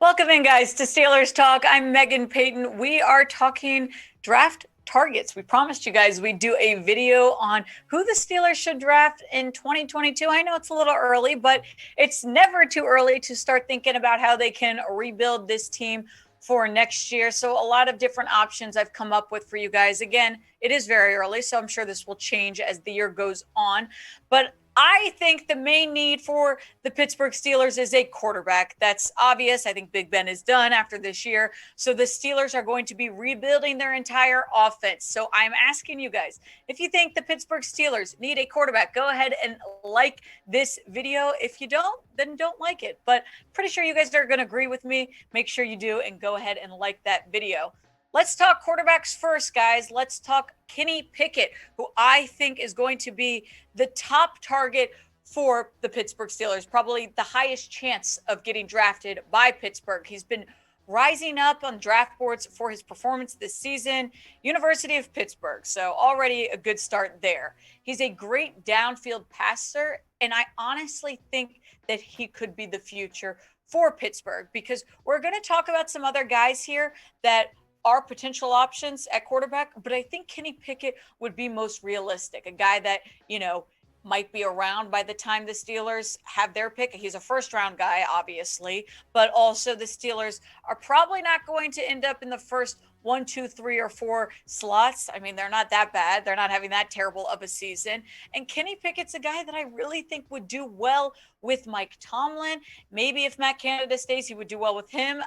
Welcome in, guys, to Steelers Talk. I'm Meghan Payton. We are talking draft targets. We promised you guys we'd do a video on who the Steelers should draft in 2022. I know it's a little early, but it's never too early to start thinking about how they can rebuild this team for next year. So a lot of different options I've come up with for you guys. Again, it is very early, so I'm sure this will change as the year goes on. But I think the main need for the Pittsburgh Steelers is a quarterback. That's obvious. I think Big Ben is done after this year. So the Steelers are going to be rebuilding their entire offense. So I'm asking you guys, if you think the Pittsburgh Steelers need a quarterback, go ahead and like this video. If you don't, then don't like it. But pretty sure you guys are going to agree with me. Make sure you do and go ahead and like that video. Let's talk quarterbacks first, guys. Let's talk Kenny Pickett, who I think is going to be the top target for the Pittsburgh Steelers, probably the highest chance of getting drafted by Pittsburgh. He's been rising up on draft boards for his performance this season. University of Pittsburgh, so already a good start there. He's a great downfield passer, and I honestly think that he could be the future for Pittsburgh, because we're going to talk about some other guys here that are potential options at quarterback, but I think Kenny Pickett would be most realistic. A guy that, might be around by the time the Steelers have their pick. He's a first-round guy, obviously, but also the Steelers are probably not going to end up in the first 1, 2, 3, or 4 slots. I mean, they're not that bad. They're not having that terrible of a season. And Kenny Pickett's a guy that I really think would do well with Mike Tomlin. Maybe if Matt Canada stays, he would do well with him.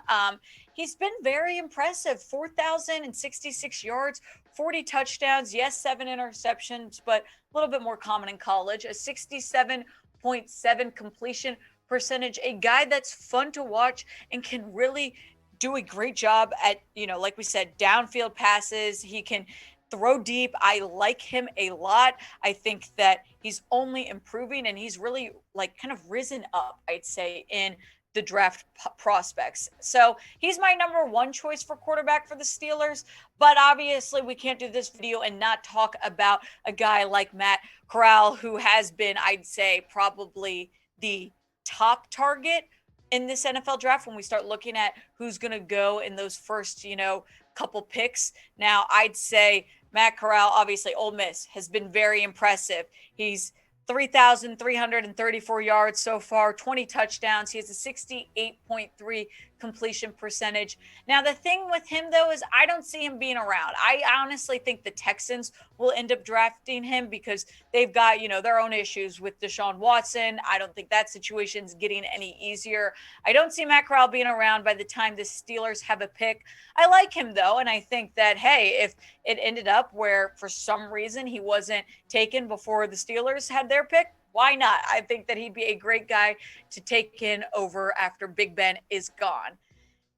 He's been very impressive. 4,066 yards, 40 touchdowns. Yes, 7 interceptions, but a little bit more common in college. A 67.7 completion percentage. A guy that's fun to watch and can really do a great job at, like we said, downfield passes. He can throw deep. I like him a lot. I think that he's only improving, and he's really kind of risen up, I'd say, in the draft prospects. So he's my number one choice for quarterback for the Steelers. But obviously we can't do this video and not talk about a guy like Matt Corral, who has been, I'd say, probably the top target in this NFL draft when we start looking at who's going to go in those first, couple picks. Now, I'd say Matt Corral, obviously Ole Miss, has been very impressive. He's 3,334 yards so far, 20 touchdowns. He has a 68.3 completion percentage. Now, the thing with him, though, is I don't see him being around. I honestly think the Texans will end up drafting him because they've got, their own issues with Deshaun Watson. I don't think that situation's getting any easier. I don't see Matt Corral being around by the time the Steelers have a pick. I like him, though, and I think that, hey, if it ended up where for some reason he wasn't taken before the Steelers had their pick, why not? I think that he'd be a great guy to take in over after Big Ben is gone.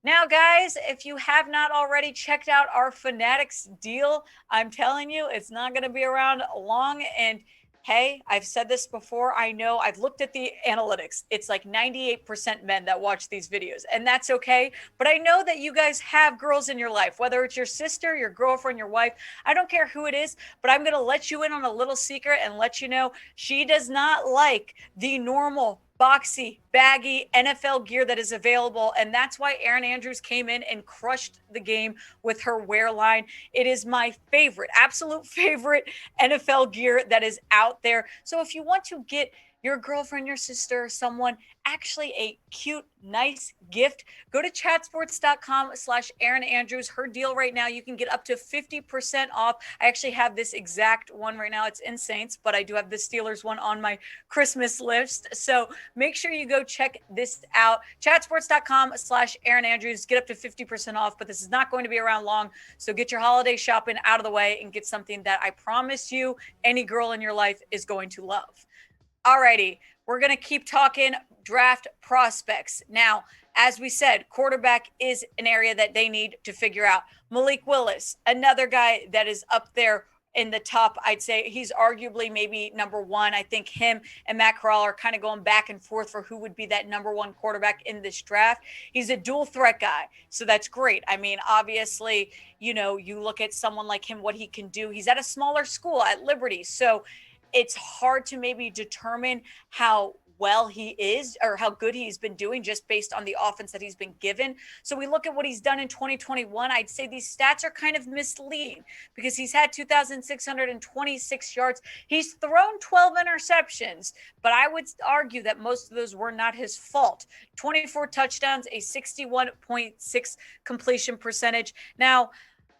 Now, guys, if you have not already checked out our Fanatics deal, I'm telling you, it's not going to be around long. And hey, I've said this before. I know I've looked at the analytics. It's like 98% men that watch these videos, and that's okay. But I know that you guys have girls in your life, whether it's your sister, your girlfriend, your wife. I don't care who it is, but I'm going to let you in on a little secret and let you know she does not like the normal boxy, baggy NFL gear that is available. And that's why Erin Andrews came in and crushed the game with her wear line. It is my favorite, absolute favorite NFL gear that is out there. So if you want to get your girlfriend, your sister, someone actually a cute, nice gift, go to chatsports.com/Erin Andrews. Her deal right now, you can get up to 50% off. I actually have this exact one right now. It's in Saints, but I do have the Steelers one on my Christmas list. So make sure you go check this out. Chatsports.com/Erin Andrews. Get up to 50% off, but this is not going to be around long. So get your holiday shopping out of the way and get something that I promise you any girl in your life is going to love. Alrighty, we're going to keep talking draft prospects. Now, as we said, quarterback is an area that they need to figure out. Malik Willis, another guy that is up there in the top. I'd say he's arguably maybe number one. I think him and Matt Corral are kind of going back and forth for who would be that number one quarterback in this draft. He's a dual threat guy, so that's great. I mean, obviously, you look at someone like him, what he can do. He's at a smaller school at Liberty, so it's hard to maybe determine how well he is or how good he's been doing just based on the offense that he's been given. So we look at what he's done in 2021. I'd say these stats are kind of misleading because he's had 2,626 yards. He's thrown 12 interceptions, but I would argue that most of those were not his fault. 24 touchdowns, a 61.6 completion percentage. Now,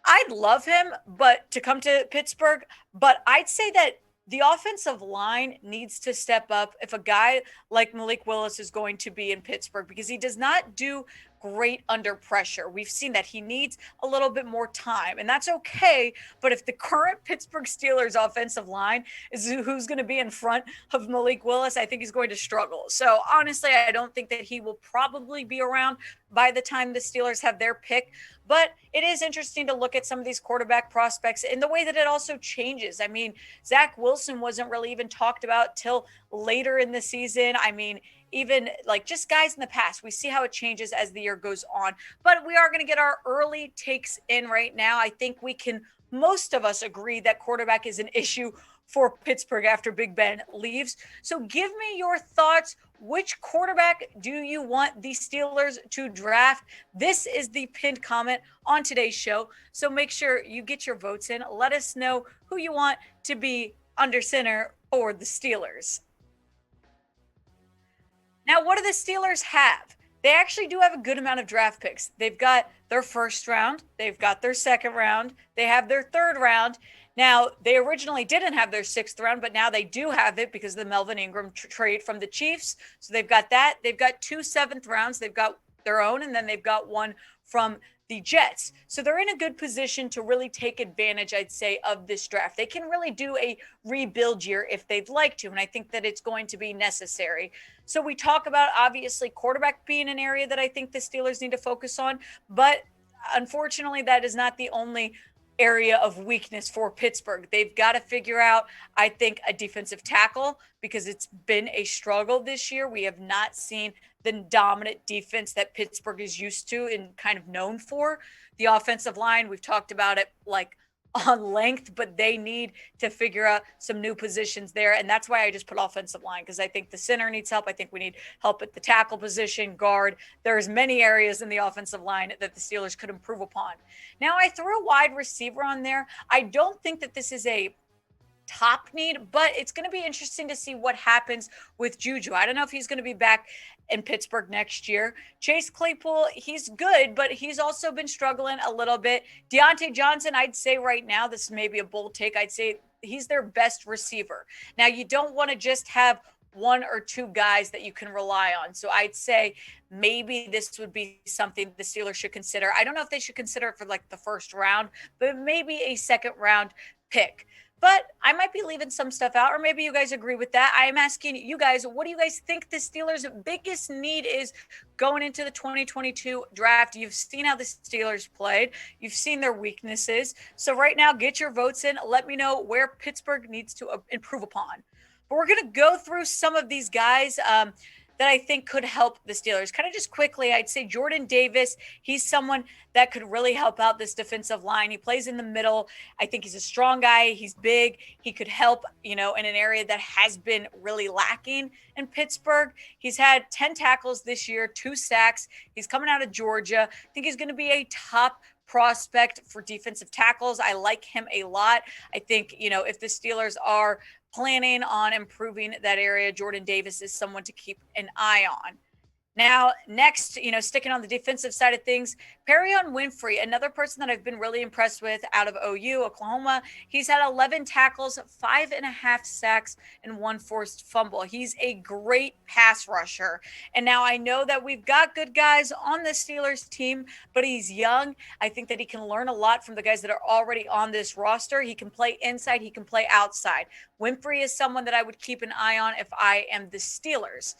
I'd love him, but to come to Pittsburgh, but I'd say that the offensive line needs to step up if a guy like Malik Willis is going to be in Pittsburgh because he does not do great under pressure. We've seen that he needs a little bit more time, and that's okay. But if the current Pittsburgh Steelers offensive line is who's going to be in front of Malik Willis, I think he's going to struggle. So honestly, I don't think that he will probably be around by the time the Steelers have their pick. But it is interesting to look at some of these quarterback prospects and the way that it also changes. I mean, Zach Wilson wasn't really even talked about till later in the season. I mean, even like just guys in the past, we see how it changes as the year goes on. But we are going to get our early takes in right now. I think we can, most of us agree that quarterback is an issue for Pittsburgh after Big Ben leaves. So give me your thoughts. Which quarterback do you want the Steelers to draft? This is the pinned comment on today's show. So make sure you get your votes in. Let us know who you want to be under center for the Steelers. Now, what do the Steelers have? They actually do have a good amount of draft picks. They've got their first round. They've got their second round. They have their third round. Now, they originally didn't have their sixth round, but now they do have it because of the Melvin Ingram trade from the Chiefs. So they've got that. They've got 2 seventh rounds. They've got their own, and then they've got one from the Jets. So they're in a good position to really take advantage, I'd say, of this draft. They can really do a rebuild year if they'd like to, and I think that it's going to be necessary. So we talk about, obviously, quarterback being an area that I think the Steelers need to focus on, but unfortunately, that is not the only area of weakness for Pittsburgh. They've got to figure out, I think, a defensive tackle because it's been a struggle this year. We have not seen the dominant defense that Pittsburgh is used to and kind of known for. The offensive line, we've talked about it like on length, but they need to figure out some new positions there. And that's why I just put offensive line, because I think the center needs help. I think we need help at the tackle position, guard. There's many areas in the offensive line that the Steelers could improve upon. Now, I threw a wide receiver on there. I don't think that this is a top need, but it's going to be interesting to see what happens with Juju. I don't know if he's going to be back in Pittsburgh next year. Chase Claypool, he's good, but he's also been struggling a little bit. Diontae Johnson, I'd say right now, this may be a bold take, I'd say he's their best receiver. Now, you don't want to just have one or two guys that you can rely on. So I'd say maybe this would be something the Steelers should consider. I don't know if they should consider it for like the first round, but maybe a second round pick. But I might be leaving some stuff out, or maybe you guys agree with that. I am asking you guys, what do you guys think the Steelers' biggest need is going into the 2022 draft? You've seen how the Steelers played. You've seen their weaknesses. So right now, get your votes in. Let me know where Pittsburgh needs to improve upon. But we're going to go through some of these guys that I think could help the Steelers. Kind of just quickly, I'd say Jordan Davis, he's someone that could really help out this defensive line. He plays in the middle. I think he's a strong guy. He's big. He could help, in an area that has been really lacking in Pittsburgh. He's had 10 tackles this year, 2 sacks. He's coming out of Georgia. I think he's going to be a top prospect for defensive tackles. I like him a lot. I think, if the Steelers are planning on improving that area, Jordan Davis is someone to keep an eye on. Now, next, sticking on the defensive side of things, Perrion Winfrey, another person that I've been really impressed with out of OU, Oklahoma. He's had 11 tackles, 5.5 sacks, and 1 forced fumble. He's a great pass rusher. And now I know that we've got good guys on the Steelers team, but he's young. I think that he can learn a lot from the guys that are already on this roster. He can play inside. He can play outside. Winfrey is someone that I would keep an eye on if I am the Steelers.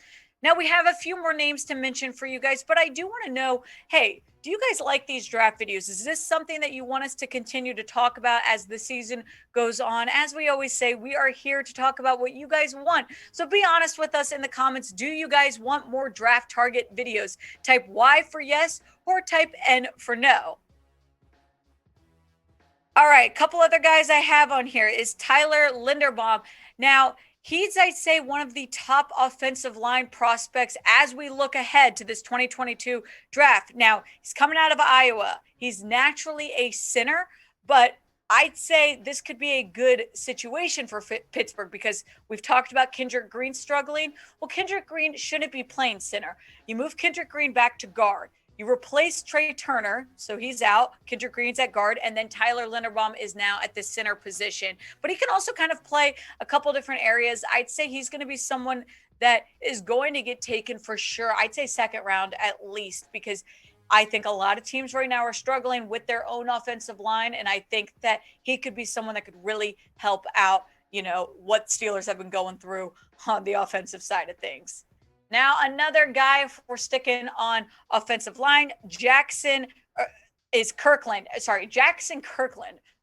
Now, we have a few more names to mention for you guys, but I do want to know, hey, do you guys like these draft videos? Is this something that you want us to continue to talk about as the season goes on? As we always say, we are here to talk about what you guys want. So be honest with us in the comments. Do you guys want more draft target videos? Type Y for yes or type N for no. All right, a couple other guys I have on here is Tyler Linderbaum. Now, He's, I'd say, one of the top offensive line prospects as we look ahead to this 2022 draft. Now, he's coming out of Iowa. He's naturally a center, but I'd say this could be a good situation for Pittsburgh because we've talked about Kendrick Green struggling. Well, Kendrick Green shouldn't be playing center. You move Kendrick Green back to guard. You replace Trey Turner, so he's out. Kendrick Green's at guard, and then Tyler Linderbaum is now at the center position. But he can also kind of play a couple different areas. I'd say he's going to be someone that is going to get taken for sure. I'd say second round at least, because I think a lot of teams right now are struggling with their own offensive line, and I think that he could be someone that could really help out, what Steelers have been going through on the offensive side of things. Now, another guy, if we're sticking on offensive line, Jackson Kirkland.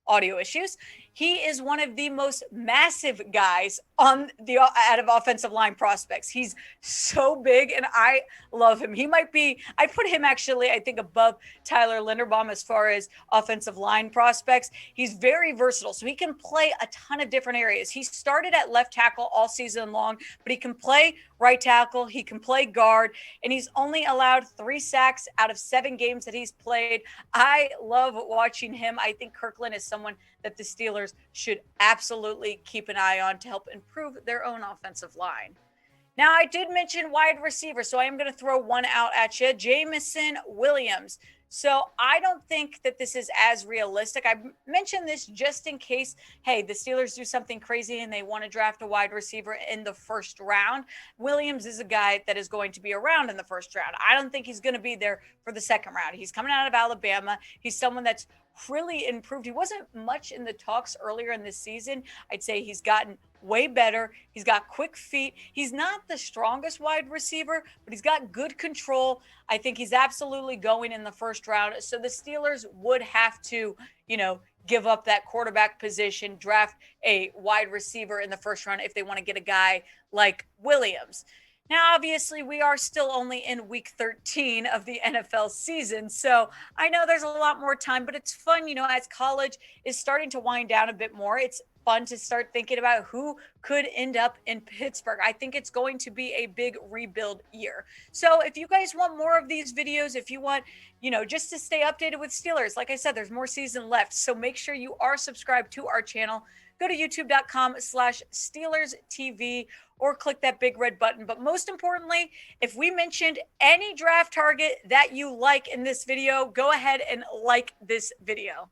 Audio issues. He is one of the most massive guys on the out of offensive line prospects. He's so big, and I love him. He might be, I put him actually, I think, above Tyler Linderbaum as far as offensive line prospects. He's very versatile, so he can play a ton of different areas. He started at left tackle all season long, but he can play right tackle, he can play guard, and he's only allowed 3 sacks out of 7 games that he's played. I love watching him. I think Kirkland is someone that the Steelers should absolutely keep an eye on to help improve their own offensive line. Now, I did mention wide receiver, so I am going to throw one out at you. Jameson Williams. So I don't think that this is as realistic. I mentioned this just in case, hey, the Steelers do something crazy and they want to draft a wide receiver in the first round. Williams is a guy that is going to be around in the first round. I don't think he's going to be there for the second round. He's coming out of Alabama. He's someone that's really improved. He wasn't much in the talks earlier in this season. I'd say he's gotten way better. He's got quick feet. He's not the strongest wide receiver, but he's got good control. I think he's absolutely going in the first round. So the Steelers would have to, give up that quarterback position, draft a wide receiver in the first round if they want to get a guy like Williams. Now, obviously, we are still only in week 13 of the NFL season, so I know there's a lot more time, but it's fun, as college is starting to wind down a bit more. It's fun to start thinking about who could end up in Pittsburgh. I think it's going to be a big rebuild year. So if you guys want more of these videos, if you want, just to stay updated with Steelers, like I said, there's more season left. So make sure you are subscribed to our channel. Go to youtube.com/Steelers TV or click that big red button. But most importantly, if we mentioned any draft target that you like in this video, go ahead and like this video.